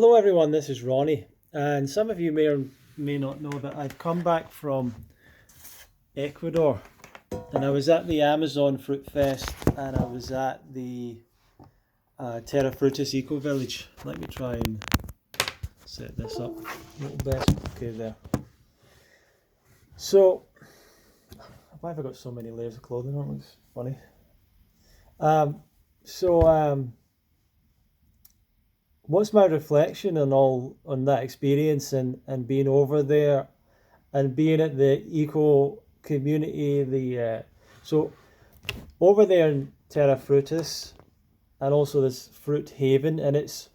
Hello everyone, this is Ronnie, and some of you may or may not know that I've come back from Ecuador, and I was at the Amazon Fruit Fest, and I was at the Terra Fruitis Eco Village. Let me try and set this up a little bit. Okay, there. So, why have I got so many layers of clothing on? It's funny. So, what's my reflection on that experience and being over there and being at the eco community, so over there in Terra Fruitis, and also this fruit haven, and it's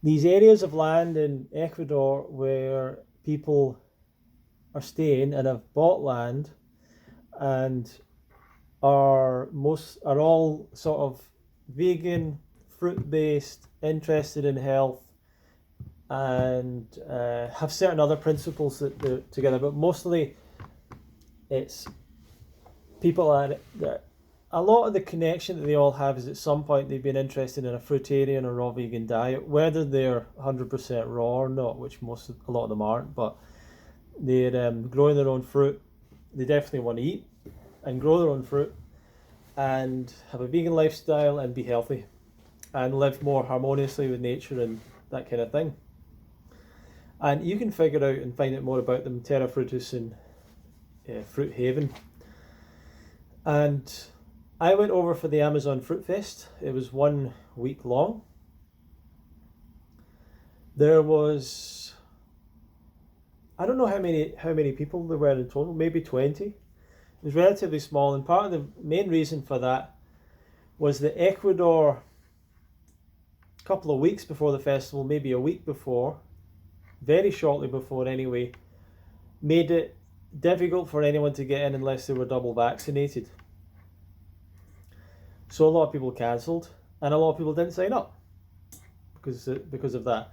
these areas of land in Ecuador where people are staying and have bought land and are all sort of vegan, fruit based, interested in health, and have certain other principles that they're together, but mostly it's people that a lot of the connection that they all have is at some point they've been interested in a fruitarian or raw vegan diet, whether they're 100% raw or not, which a lot of them aren't, but they're growing their own fruit. They definitely want to eat and grow their own fruit and have a vegan lifestyle and be healthy and live more harmoniously with nature and that kind of thing. And you can figure out and find out more about them, Terra Fruitis and Fruit Haven. And I went over for the Amazon Fruit Fest. It was 1 week long. There was, I don't know how many people there were in total, maybe 20. It was relatively small, and part of the main reason for that was that Ecuador, a couple of weeks before the festival, maybe a week before, very shortly before anyway, made it difficult for anyone to get in unless they were double vaccinated. So a lot of people cancelled, and a lot of people didn't sign up because of that.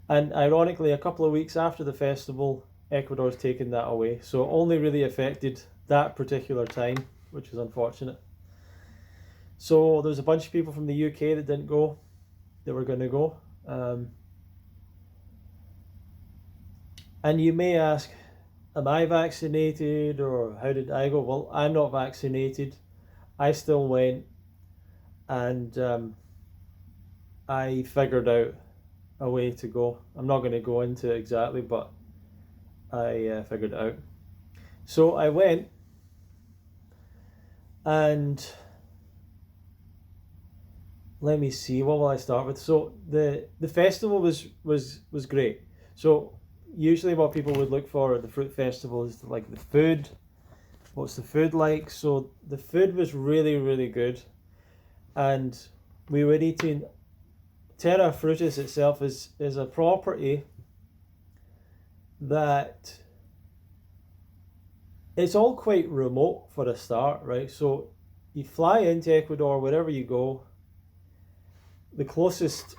And ironically, a couple of weeks after the festival, Ecuador's taken that away. So it only really affected that particular time, which is unfortunate. So there's a bunch of people from the UK that didn't go, that were going to go. And you may ask, am I vaccinated or how did I go? Well, I'm not vaccinated. I still went, and I figured out a way to go. I'm not going to go into it exactly, but I figured it out. So I went, and let me see, what will I start with? So the festival was great. So usually what people would look for at the fruit festival is like the food. What's the food like? So the food was really, really good. And we were eating, Terra Fruitis itself is a property that it's all quite remote for a start, right? So you fly into Ecuador, wherever you go, the closest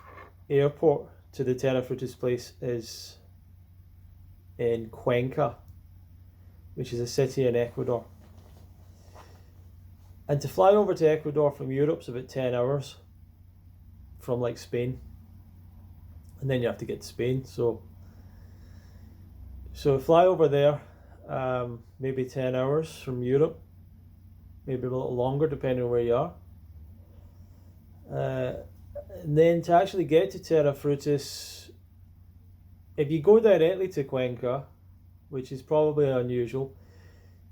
airport to the Terra Fruitis place is in Cuenca, which is a city in Ecuador. And to fly over to Ecuador from Europe is about 10 hours from like Spain. And then you have to get to Spain. So fly over there, maybe 10 hours from Europe, maybe a little longer depending on where you are. And then to actually get to Terra Fruitis, if you go directly to Cuenca, which is probably unusual,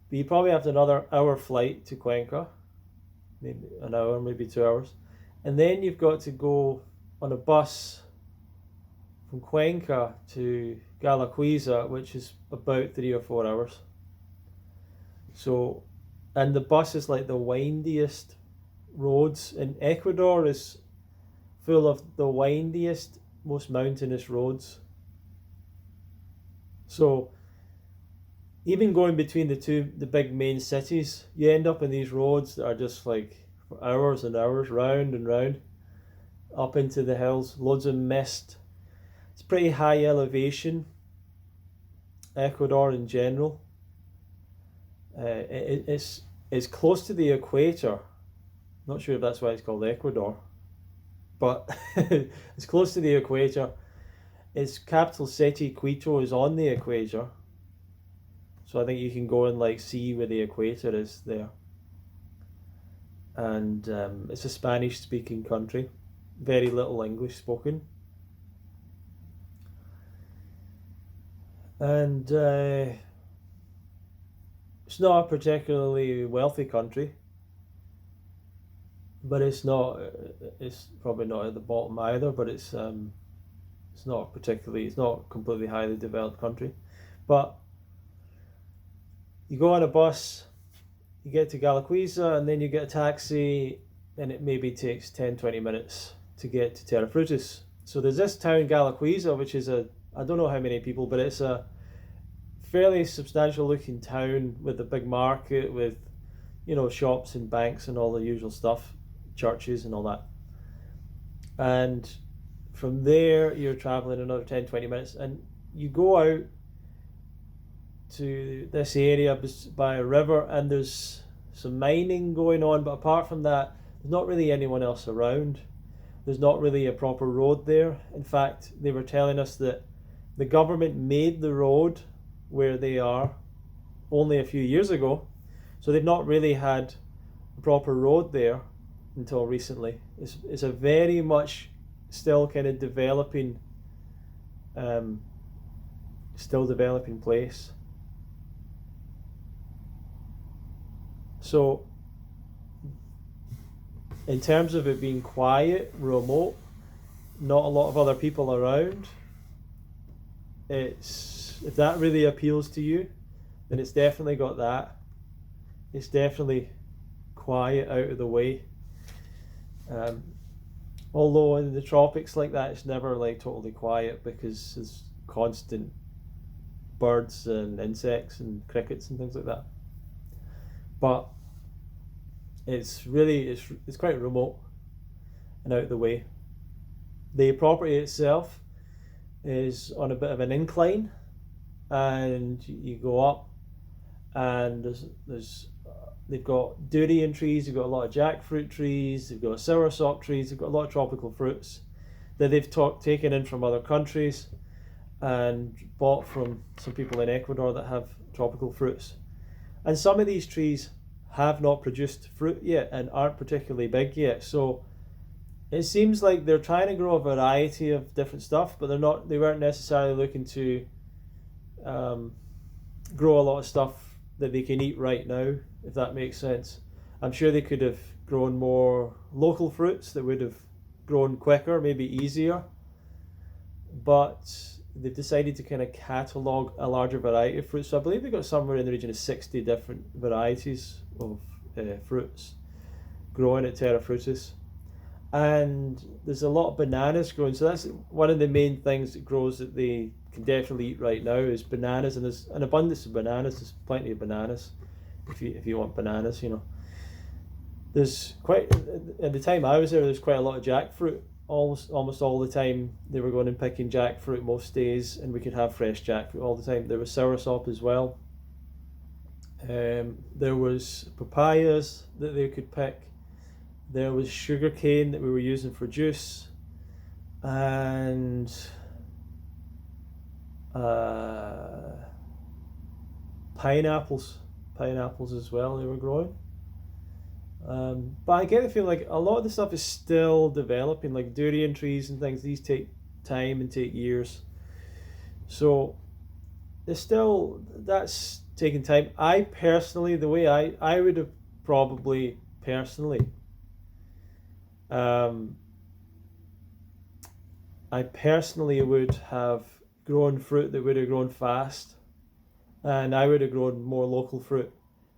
but you probably have another hour flight to Cuenca, maybe an hour, maybe 2 hours, and then you've got to go on a bus from Cuenca to Galaquiza, which is about 3 or 4 hours. So, and the bus is like the windiest roads, and Ecuador is full of the windiest, most mountainous roads. So even going between the big main cities, you end up in these roads that are just like for hours and hours, round and round, up into the hills, loads of mist. It's pretty high elevation, Ecuador in general. It's close to the equator. Not sure if that's why it's called Ecuador. but it's close to the equator. Its capital city, Quito, is on the equator. So I think you can go and like see where the equator is there. And it's a Spanish-speaking country. Very little English spoken. And it's not a particularly wealthy country, but it's not. It's probably not at the bottom either. But it's not particularly. It's not a completely highly developed country, but you go on a bus, you get to Galaquiza, and then you get a taxi, and it maybe takes 10-20 minutes to get to Terra Fruitis. So there's this town, Galaquiza, which is I don't know how many people, but it's a fairly substantial looking town with a big market with, shops and banks and all the usual stuff, churches and all that. And from there, you're traveling another 10-20 minutes, and you go out to this area by a river, and there's some mining going on, but apart from that, there's not really anyone else around. There's not really a proper road there. In fact, they were telling us that the government made the road where they are only a few years ago, so they've not really had a proper road there until recently. It's a very much still kind of developing place. So in terms of it being quiet, remote, not a lot of other people around, if that really appeals to you, then it's definitely got that. It's definitely quiet, out of the way. Although in the tropics like that, it's never like totally quiet because there's constant birds and insects and crickets and things like that. But it's quite remote and out of the way. The property itself is on a bit of an incline, and you go up, and they've got durian trees, they've got a lot of jackfruit trees, they've got soursop trees, they've got a lot of tropical fruits that they've taken in from other countries and bought from some people in Ecuador that have tropical fruits. And some of these trees have not produced fruit yet and aren't particularly big yet. So it seems like they're trying to grow a variety of different stuff, but they weren't necessarily looking to grow a lot of stuff that they can eat right now, if that makes sense. I'm sure they could have grown more local fruits that would have grown quicker, maybe easier, but they've decided to kind of catalogue a larger variety of fruits. So I believe they've got somewhere in the region of 60 different varieties of fruits growing at Terra Fruitis. And there's a lot of bananas growing. So that's one of the main things that grows that they can definitely eat right now is bananas. And there's an abundance of bananas. There's plenty of bananas if you want bananas, There's quite, at the time I was there's quite a lot of jackfruit. Almost all the time they were going and picking jackfruit most days, and we could have fresh jackfruit all the time. There was soursop as well. There was papayas that they could pick. There was sugar cane that we were using for juice, and pineapples as well they were growing. But I get the feeling like a lot of the stuff is still developing, like durian trees and things. These take time and take years, so that's taking time. I personally, the way I would have probably personally, I personally would have grown fruit that would have grown fast, and I would have grown more local fruit.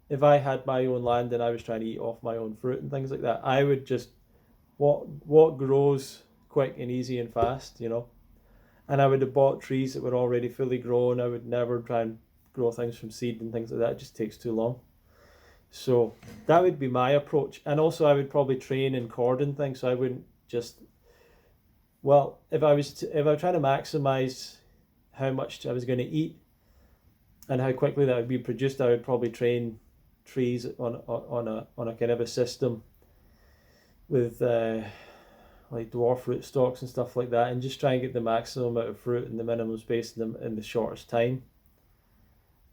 If I had my own land and I was trying to eat off my own fruit and things like that, I would just what grows quick and easy and fast, And I would have bought trees that were already fully grown. I would never try and grow things from seed and things like that. It just takes too long. So that would be my approach. And also I would probably train and cordon things, so I wouldn't just, well, if I was trying to maximize how much I was going to eat and how quickly that would be produced, I would probably train trees on a kind of a system with like dwarf fruit stalks and stuff like that, and just try and get the maximum amount of fruit in the minimum space in the shortest time.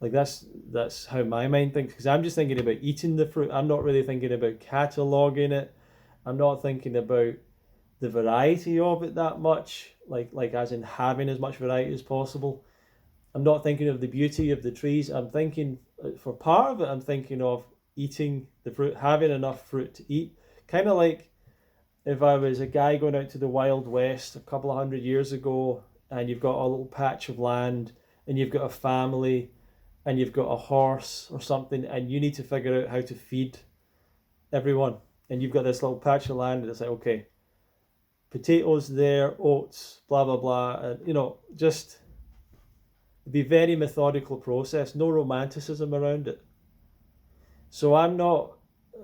Like that's how my mind thinks, because I'm just thinking about eating the fruit. I'm not really thinking about cataloging it. I'm not thinking about the variety of it that much, like as in having as much variety as possible. I'm not thinking of the beauty of the trees. I'm thinking, for part of it, I'm thinking of eating the fruit, having enough fruit to eat. Kind of like if I was a guy going out to the Wild West a couple of 100 years ago, and you've got a little patch of land, and you've got a family, and you've got a horse or something, and you need to figure out how to feed everyone. And you've got this little patch of land, and it's like, okay, potatoes there, oats, blah, blah, blah. And, just be very methodical process, no romanticism around it. So I'm not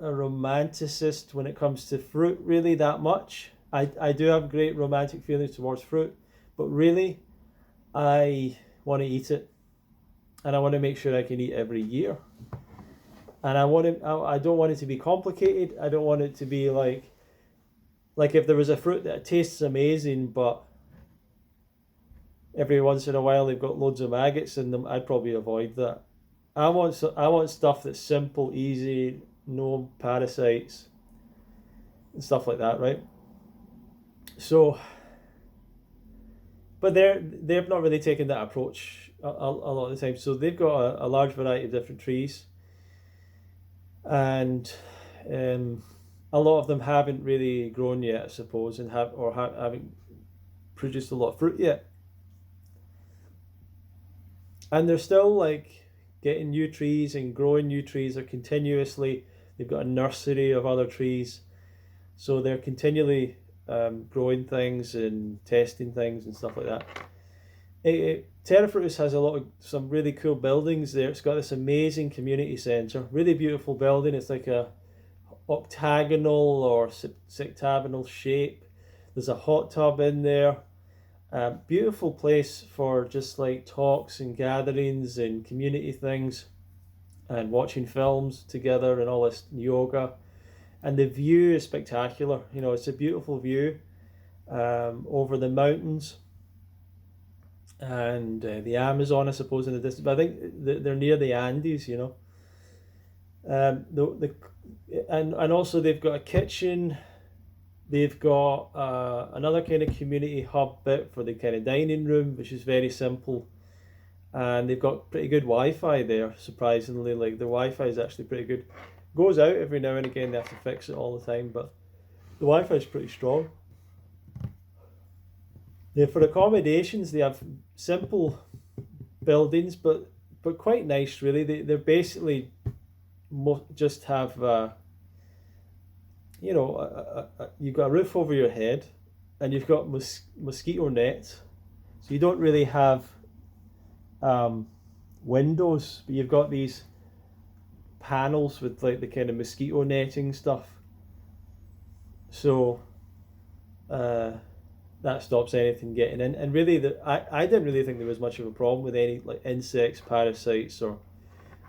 a romanticist when it comes to fruit really that much. I do have great romantic feelings towards fruit, but really I want to eat it, and I want to make sure I can eat every year. And I don't want it to be complicated. I don't want it to be like if there was a fruit that tastes amazing, but every once in a while they've got loads of maggots in them, I'd probably avoid that. I want stuff that's simple, easy, no parasites and stuff like that, right? So, but they've not really taken that approach a lot of the time. So they've got a large variety of different trees, and a lot of them haven't really grown yet, I suppose, and haven't produced a lot of fruit yet. And they're still like getting new trees and growing new trees. They've got a nursery of other trees, so they're continually growing things and testing things and stuff like that. Terra Fruitis has some really cool buildings there. It's got this amazing community centre, really beautiful building. It's like a octagonal or sextagonal shape. There's a hot tub in there. Beautiful place for just like talks and gatherings and community things, and watching films together and all this yoga. And the view is spectacular. It's a beautiful view over the mountains and the Amazon, I suppose, in the distance. But I think they're near the Andes. And also they've got a kitchen. They've got another kind of community hub bit for the kind of dining room, which is very simple. And they've got pretty good Wi-Fi there, surprisingly. Like, the Wi-Fi is actually pretty good. Goes out every now and again, they have to fix it all the time, but the Wi-Fi is pretty strong. Yeah, for accommodations, they have simple buildings, but quite nice, really. They're basically just have... you've got a roof over your head, and you've got mosquito nets, so you don't really have windows, but you've got these panels with like the kind of mosquito netting stuff, so that stops anything getting in. And really, I didn't really think there was much of a problem with any like insects, parasites, or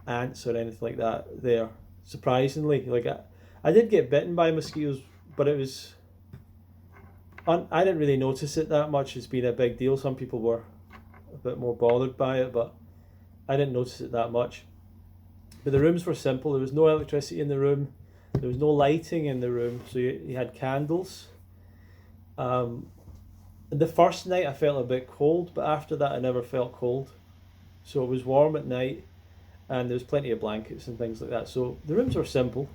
ants or anything like that there, surprisingly. Like, I did get bitten by mosquitoes, but it was... I didn't really notice it that much as being a big deal. Some people were a bit more bothered by it, but I didn't notice it that much. But the rooms were simple. There was no electricity in the room. There was no lighting in the room, so you had candles. The first night I felt a bit cold, but after that I never felt cold. So it was warm at night, and there was plenty of blankets and things like that. So the rooms were simple.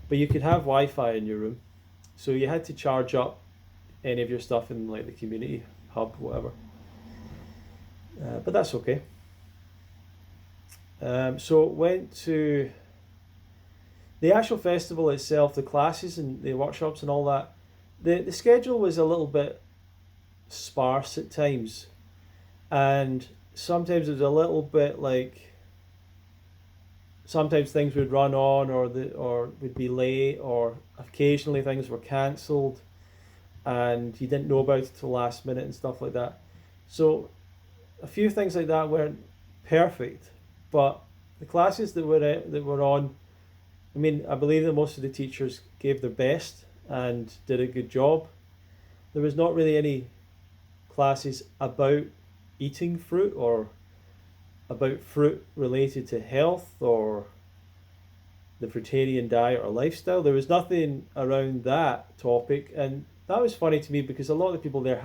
But you could have Wi-Fi in your room, so you had to charge up any of your stuff in like the community hub, whatever. But that's okay. So went to the actual festival itself, the classes and the workshops and all that. The schedule was a little bit sparse at times, and sometimes it was a little bit like... Sometimes things would run on, or would be late, or occasionally things were cancelled, and you didn't know about it till last minute and stuff like that. So a few things like that weren't perfect, but the classes that were on, I mean, I believe that most of the teachers gave their best and did a good job. there was not really any classes about eating fruit or about fruit related to health or the fruitarian diet or lifestyle. There was nothing around that topic, and that was funny to me because a lot of the people there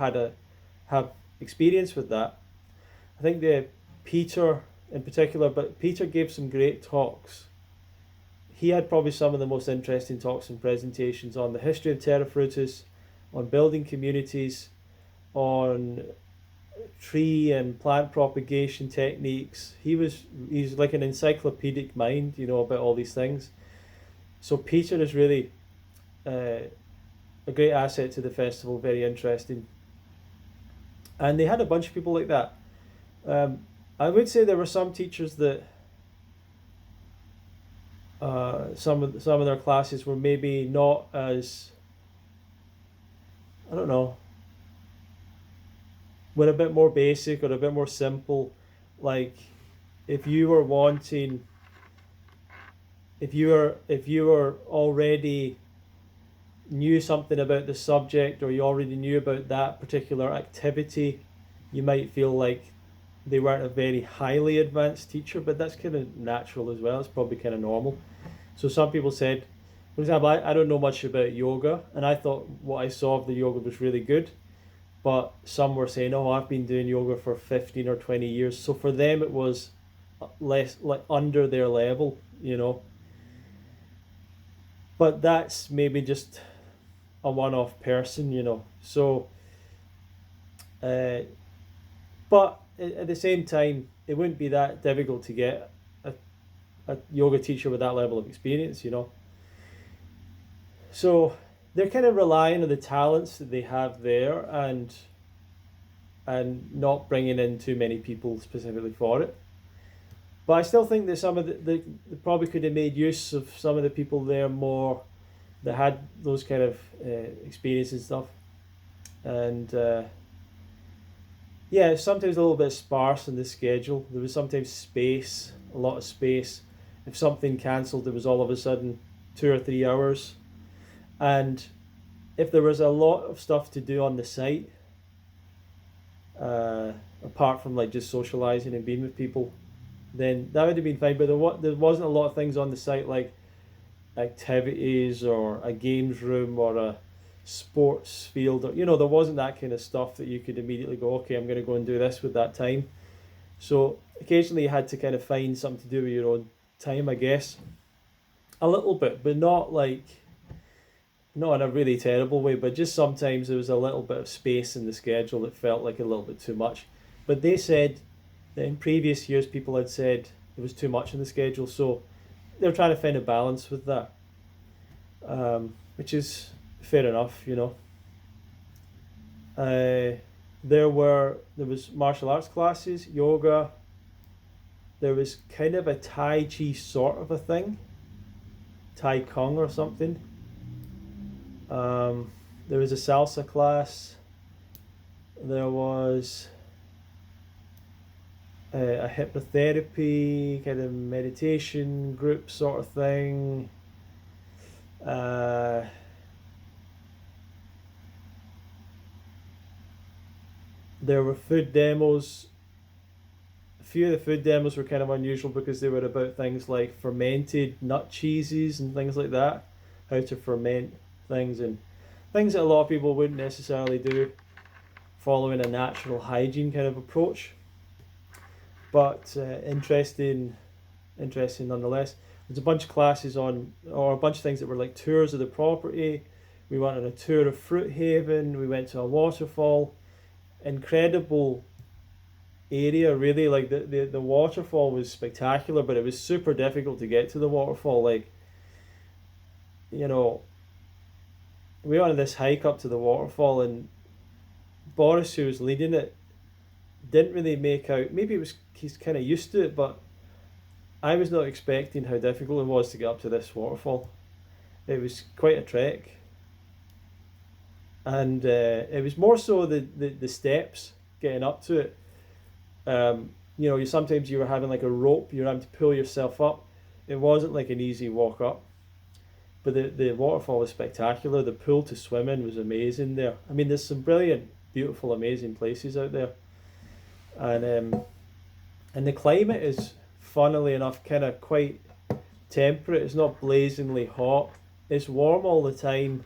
have experience with that. I think the Peter in particular, but Peter gave some great talks. He had probably some of the most interesting talks and presentations on the history of Terra Fruitis, on building communities, on tree and plant propagation techniques. He's like an encyclopedic mind, about all these things. So Peter is really a great asset to the festival, very interesting. And they had a bunch of people like that. I would say there were some teachers that some of their classes were maybe not as, I don't know, were a bit more basic or a bit more simple. Like if you were wanting, if you were already knew something about the subject, or you already knew about that particular activity, you might feel like they weren't a very highly advanced teacher, but that's kind of natural as well. It's probably kind of normal. So some people said, for example, I don't know much about yoga, and I thought what I saw of the yoga was really good. But some were saying, oh, I've been doing yoga for 15 or 20 years. So for them, it was less like under their level. But that's maybe just a one-off person. So, but at the same time, it wouldn't be that difficult to get a yoga teacher with that level of experience. So they're kind of relying on the talents that they have there, and not bringing in too many people specifically for it. But I still think that some of they probably could have made use of some of the people there more that had those kind of experiences and stuff. And yeah, sometimes a little bit sparse in the schedule. There was sometimes a lot of space. If something cancelled, there was all of a sudden 2 or 3 hours. And if there was a lot of stuff to do on the site, apart from like just socializing and being with people, then that would have been fine. But there wasn't a lot of things on the site like activities or a games room or a sports field, or there wasn't that kind of stuff that you could immediately go, okay, I'm going to go and do this with that time. So occasionally you had to kind of find something to do with your own time, I guess, a little bit, but not in a really terrible way, but just sometimes there was a little bit of space in the schedule that felt like a little bit too much. But they said that in previous years people had said there was too much in the schedule, so they're trying to find a balance with that, which is fair enough. There was martial arts classes, yoga. There was kind of a Tai Chi sort of a thing, Tai Kung or something. There was a salsa class. There was a hypnotherapy kind of meditation group sort of thing. There were food demos. A few of the food demos were kind of unusual because they were about things like fermented nut cheeses and things like that, how to ferment things, and things that a lot of people wouldn't necessarily do following a natural hygiene kind of approach. But interesting nonetheless. There's a bunch of classes or a bunch of things that were like tours of the property. We went on a tour of Fruit Haven. We went to a waterfall. Incredible area, really. Like the waterfall was spectacular, but it was super difficult to get to the waterfall. Like, we went on this hike up to the waterfall, and Boris, who was leading it, didn't really make out. Maybe he's kind of used to it, but I was not expecting how difficult it was to get up to this waterfall. It was quite a trek, and it was more so the steps getting up to it. Sometimes you were having like a rope, you're having to pull yourself up. It wasn't like an easy walk up. But the waterfall was spectacular. The pool to swim in was amazing there. I mean, there's some brilliant, beautiful, amazing places out there, and and the climate is, funnily enough, kind of quite temperate. It's not blazingly hot. It's warm all the time.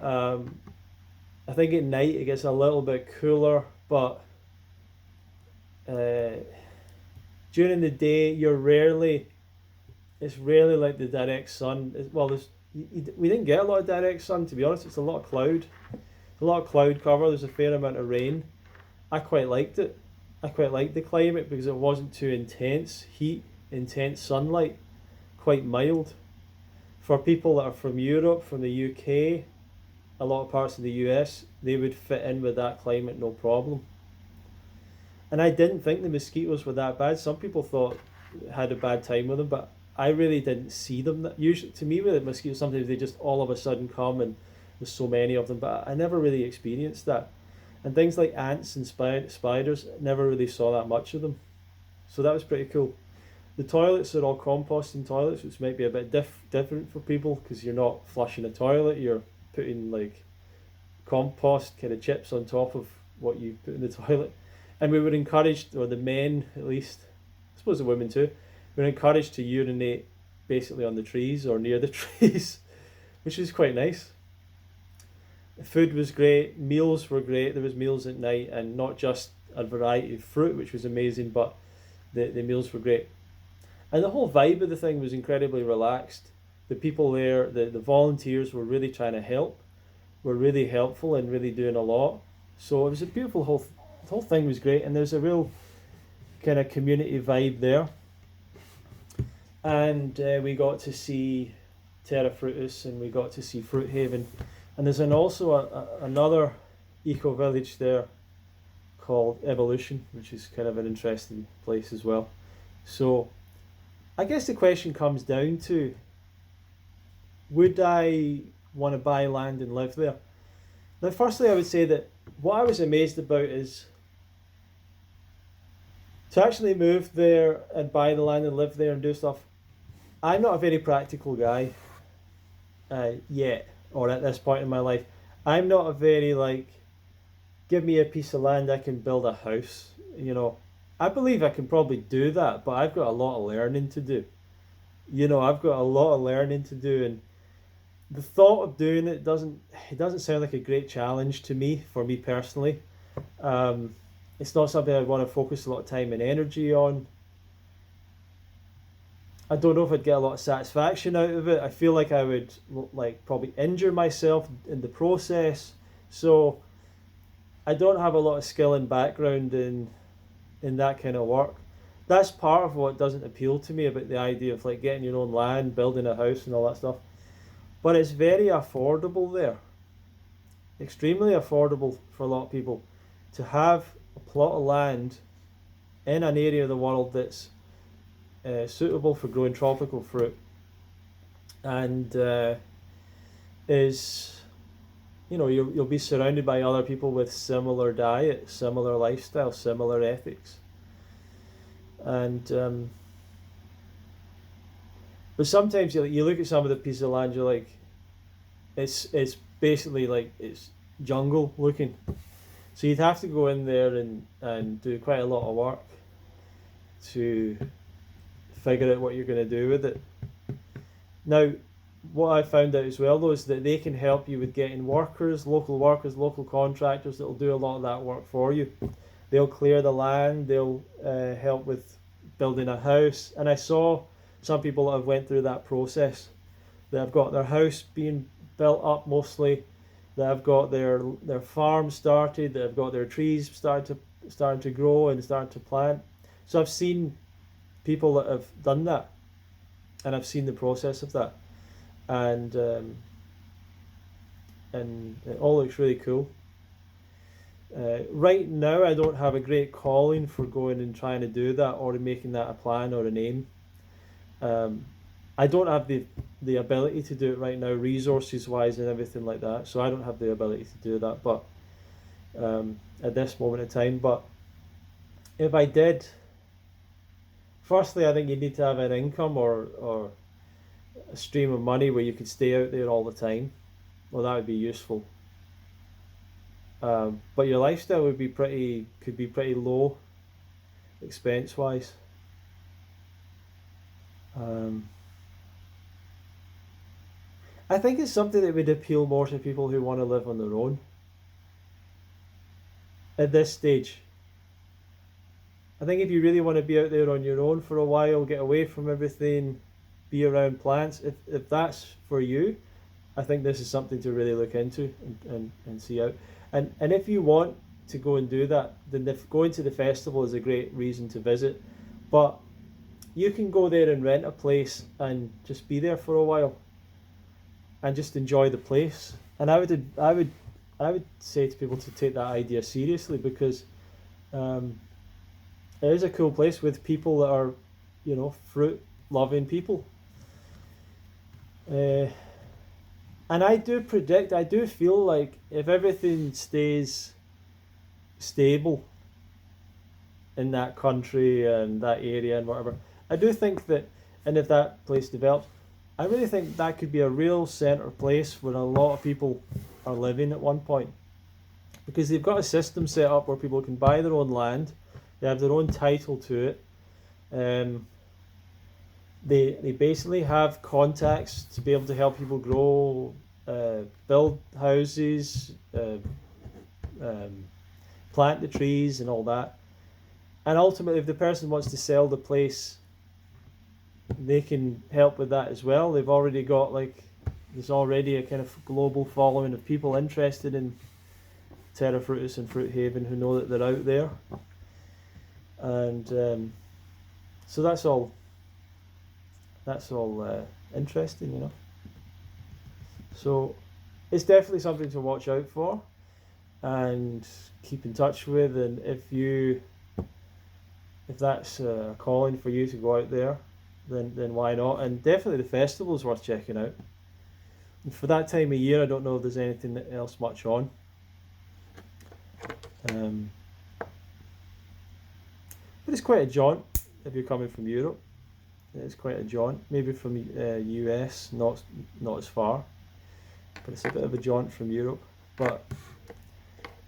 Um, I think at night it gets a little bit cooler, but uh, during the day it's rarely like the direct sun. Well, we didn't get a lot of direct sun, to be honest. It's a lot of cloud cover. There's a fair amount of rain. I quite liked it. I quite liked the climate because it wasn't too intense heat, intense sunlight, quite mild. For people that are from Europe, from the UK, a lot of parts of the US, they would fit in with that climate no problem. And I didn't think the mosquitoes were that bad. Some people thought had a bad time with them, but I really didn't see them. That usually, to me, with the mosquitoes, sometimes they just all of a sudden come and there's so many of them. But I never really experienced that. And things like ants and spiders, never really saw that much of them. So that was pretty cool. The toilets are all composting toilets, which might be a bit different for people because you're not flushing a toilet. You're putting like compost kind of chips on top of what you put in the toilet. And we were encouraged, or the men at least, I suppose the women too, we were encouraged to urinate basically on the trees or near the trees, which is quite nice. The food was great, meals were great. There was meals at night, and not just a variety of fruit, which was amazing, but the meals were great. And the whole vibe of the thing was incredibly relaxed. The people there, the volunteers were really trying to help, were really helpful and really doing a lot. So it was a beautiful the whole thing was great, and there's a real kind of community vibe there. And we got to see Terra Fruitis, and we got to see Fruit Haven, and there's also another eco village there called Evolution, which is kind of an interesting place as well. So I guess the question comes down to, would I want to buy land and live there? Now, firstly, I would say that what I was amazed about is to actually move there and buy the land and live there and do stuff. I'm not a very practical guy yet, or at this point in my life. I'm not a very like, give me a piece of land, I can build a house. You know, I believe I can probably do that, but I've got a lot of learning to do. I've got a lot of learning to do, and the thought of doing it doesn't sound like a great challenge to me, for me personally. It's not something I want to focus a lot of time and energy on. I don't know if I'd get a lot of satisfaction out of it. I feel like I would like probably injure myself in the process. So I don't have a lot of skill and background in that kind of work. That's part of what doesn't appeal to me about the idea of like getting your own land, building a house and all that stuff. But it's very affordable there. Extremely affordable for a lot of people to have a plot of land in an area of the world that's suitable for growing tropical fruit, and is, you'll be surrounded by other people with similar diet, similar lifestyle, similar ethics, and but sometimes you look at some of the pieces of land, you're like, it's basically like it's jungle looking. So you'd have to go in there and do quite a lot of work to figure out what you're going to do with it. Now, what I found out as well though is that they can help you with getting workers, local contractors that will do a lot of that work for you. They'll clear the land, they'll help with building a house, and I saw some people that have went through that process. That have got their house being built up mostly, that have got their farm started, that have got their trees starting to grow and start to plant. So I've seen people that have done that, and I've seen the process of that, and it all looks really cool. Right now, I don't have a great calling for going and trying to do that or making that a plan or an aim. I don't have the ability to do it right now, resources wise and everything like that. So I don't have the ability to do that, but at this moment in time. But if I did, firstly, I think you need to have an income or a stream of money where you could stay out there all the time, well, that would be useful. But your lifestyle would be could be pretty low expense wise. I think it's something that would appeal more to people who want to live on their own at this stage. I think if you really want to be out there on your own for a while, get away from everything, be around plants, if that's for you, I think this is something to really look into and see out. And if you want to go and do that, then going to the festival is a great reason to visit. But you can go there and rent a place and just be there for a while and just enjoy the place. And I would say to people to take that idea seriously, because it is a cool place with people that are, fruit loving people. And I do feel like if everything stays stable in that country and that area and whatever, I do think that, and if that place develops, I really think that could be a real centre place where a lot of people are living at one point. Because they've got a system set up where people can buy their own land, they have their own title to it. They basically have contacts to be able to help people grow, build houses, plant the trees and all that. And ultimately, if the person wants to sell the place, they can help with that as well. They've already got there's already a kind of global following of people interested in Terra Fruitis and Fruit Haven who know that they're out there. And so that's all interesting, So it's definitely something to watch out for and keep in touch with. And if that's a calling for you to go out there, then why not? And definitely the festival is worth checking out. And for that time of year, I don't know if there's anything else much on. But it's quite a jaunt if you're coming from Europe. It's quite a jaunt. Maybe from US, not as far, but it's a bit of a jaunt from Europe. But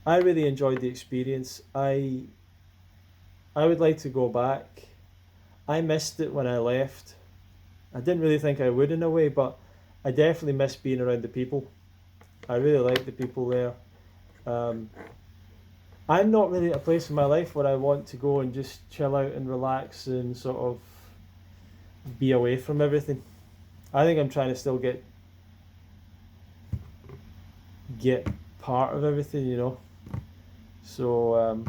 I really enjoyed the experience. I would like to go back. I missed it when I left. I didn't really think I would in a way, but I definitely miss being around the people. I really like the people there. I'm not really at a place in my life where I want to go and just chill out and relax and sort of be away from everything. I think I'm trying to still get part of everything, So,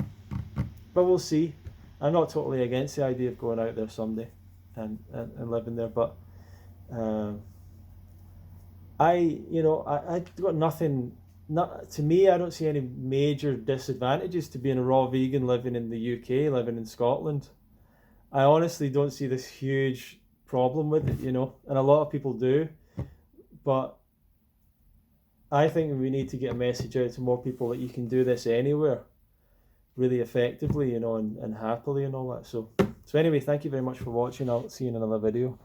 but we'll see. I'm not totally against the idea of going out there someday and living there, but I got nothing. Not to me, I don't see any major disadvantages to being a raw vegan living in the UK, living in Scotland. I honestly don't see this huge problem with it, and a lot of people do. But I think we need to get a message out to more people that you can do this anywhere, really effectively, and happily and all that. So anyway, thank you very much for watching. I'll see you in another video.